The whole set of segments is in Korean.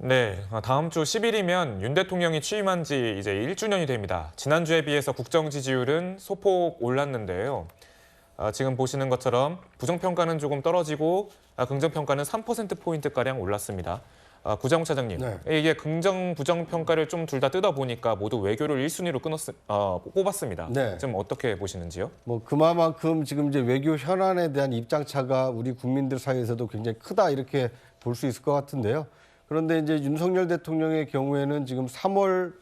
네, 다음 주 10일이면 윤 대통령이 취임한 지 이제 1주년이 됩니다. 지난주에 비해서 국정 지지율은 소폭 올랐는데요. 지금 보시는 것처럼 부정평가는 조금 떨어지고 긍정평가는 3%포인트가량 올랐습니다. 구정욱 차장님, 네. 이게 긍정, 부정평가를 좀 둘 다 뜯어보니까 모두 외교를 1순위로 꼽았습니다. 네. 좀 어떻게 보시는지요? 뭐 그만큼 지금 이제 외교 현안에 대한 입장차가 우리 국민들 사이에서도 굉장히 크다 이렇게 볼 수 있을 것 같은데요. 그런데 이제 윤석열 대통령의 경우에는 지금 3월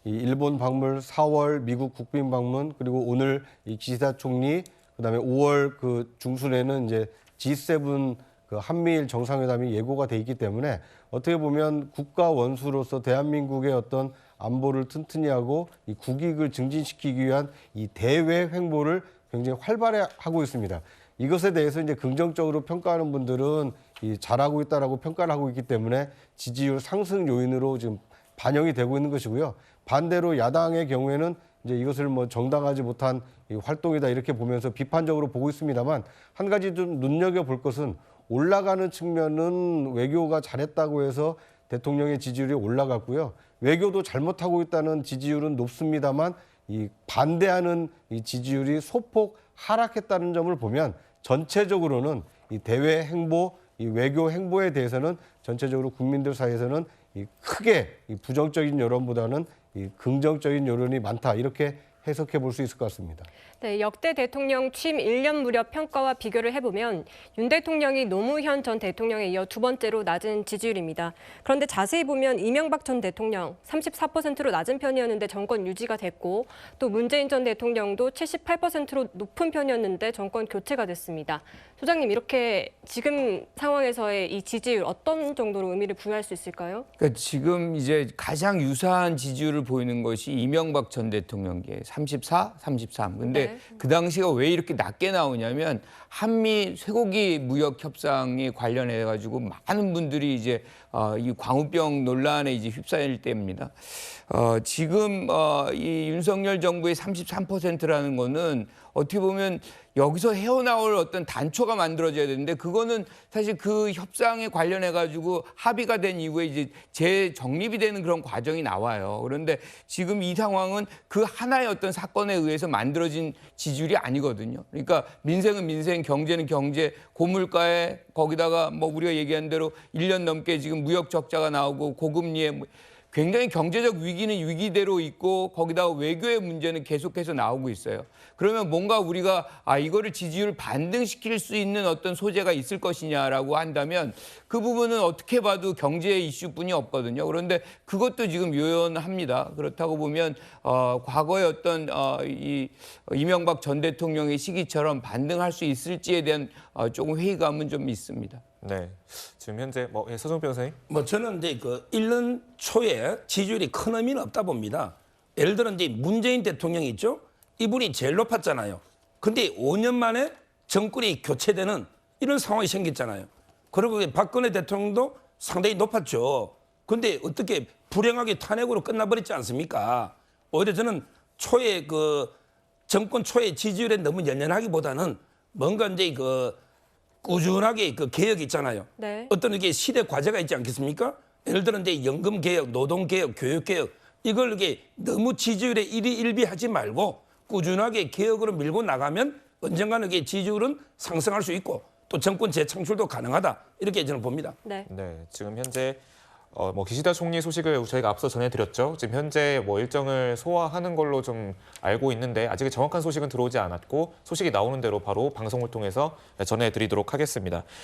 이 일본 방문, 4월 미국 국빈 방문, 그리고 오늘 이 기시다 총리, 그다음에 5월 중순에는 이제 G7 한미일 정상회담이 예고가 돼 있기 때문에 어떻게 보면 국가 원수로서 대한민국의 어떤 안보를 튼튼히 하고 이 국익을 증진시키기 위한 이 대외 횡보를 굉장히 활발히 하고 있습니다. 이것에 대해서 이제 긍정적으로 평가하는 분들은 잘하고 있다라고 평가를 하고 있기 때문에 지지율 상승 요인으로 지금 반영이 되고 있는 것이고요. 반대로 야당의 경우에는 이제 이것을 뭐 정당하지 못한 이 활동이다 이렇게 보면서 비판적으로 보고 있습니다만 한 가지 좀 눈여겨볼 것은 올라가는 측면은 외교가 잘했다고 해서 대통령의 지지율이 올라갔고요. 외교도 잘못하고 있다는 지지율은 높습니다만 이 반대하는 이 지지율이 소폭 하락했다는 점을 보면 전체적으로는 이 대외 행보, 이 외교 행보에 대해서는 전체적으로 국민들 사이에서는 이 크게 이 부정적인 여론보다는 이 긍정적인 여론이 많다 이렇게 해석해 볼 수 있을 것 같습니다. 네, 역대 대통령 취임 1년 무렵 평가와 비교를 해보면 윤 대통령이 노무현 전 대통령에 이어 두 번째로 낮은 지지율입니다. 그런데 자세히 보면 이명박 전 대통령 34%로 낮은 편이었는데 정권 유지가 됐고 또 문재인 전 대통령도 78%로 높은 편이었는데 정권 교체가 됐습니다. 소장님, 이렇게 지금 상황에서의 이 지지율 어떤 정도로 의미를 부여할 수 있을까요? 그러니까 지금 이제 가장 유사한 지지율을 보이는 것이 이명박 전 대통령계 34, 33. 근데 그 당시가 왜 이렇게 낮게 나오냐면 한미 쇠고기 무역 협상에 관련해 가지고 많은 분들이 이제 이 광우병 논란에 이제 휩싸일 때입니다. 지금 이 윤석열 정부의 33%라는 거는 어떻게 보면 여기서 헤어나올 어떤 단초가 만들어져야 되는데 그거는 사실 그 협상에 관련해 가지고 합의가 된 이후에 이제 재정립이 되는 그런 과정이 나와요. 그런데 지금 이 상황은 그 하나의 어떤 사건에 의해서 만들어진 지지율이 아니거든요. 그러니까 민생은 민생, 경제는 경제, 고물가에 거기다가 뭐 우리가 얘기한 대로 1년 넘게 지금 무역 적자가 나오고 고금리에 굉장히 경제적 위기는 위기대로 있고 거기다가 외교의 문제는 계속해서 나오고 있어요. 그러면 뭔가 우리가 이거를 지지율 반등시킬 수 있는 어떤 소재가 있을 것이냐라고 한다면 그 부분은 어떻게 봐도 경제 이슈뿐이 없거든요. 그런데 그것도 지금 요연합니다. 그렇다고 보면 과거의 어떤 이 이명박 전 대통령의 시기처럼 반등할 수 있을지에 대한 조금 회의감은 좀 있습니다. 네, 지금 현재 서정 변호사님. 저는 이제 1년 초에 지지율이 큰 의미는 없다 봅니다. 예를 들어 이제 문재인 대통령이 있죠. 이분이 제일 높았잖아요. 근데 5년 만에 정권이 교체되는 이런 상황이 생겼잖아요. 그리고 박근혜 대통령도 상당히 높았죠. 근데 어떻게 불행하게 탄핵으로 끝나버렸지 않습니까? 오히려 저는 초에 정권 초에 지지율에 너무 연연하기보다는 뭔가 이제 꾸준하게 개혁이 있잖아요. 네. 어떤 이게 시대 과제가 있지 않겠습니까? 예를 들어 이제 연금 개혁, 노동 개혁, 교육 개혁 이걸 이게 너무 지지율에 일희일비하지 말고 꾸준하게 개혁으로 밀고 나가면 언젠가는 이게 지지율은 상승할 수 있고 또 정권 재창출도 가능하다 이렇게 저는 봅니다. 네. 네, 지금 현재 기시다 총리 소식을 저희가 앞서 전해드렸죠. 지금 현재 일정을 소화하는 걸로 좀 알고 있는데 아직 정확한 소식은 들어오지 않았고 소식이 나오는 대로 바로 방송을 통해서 전해드리도록 하겠습니다.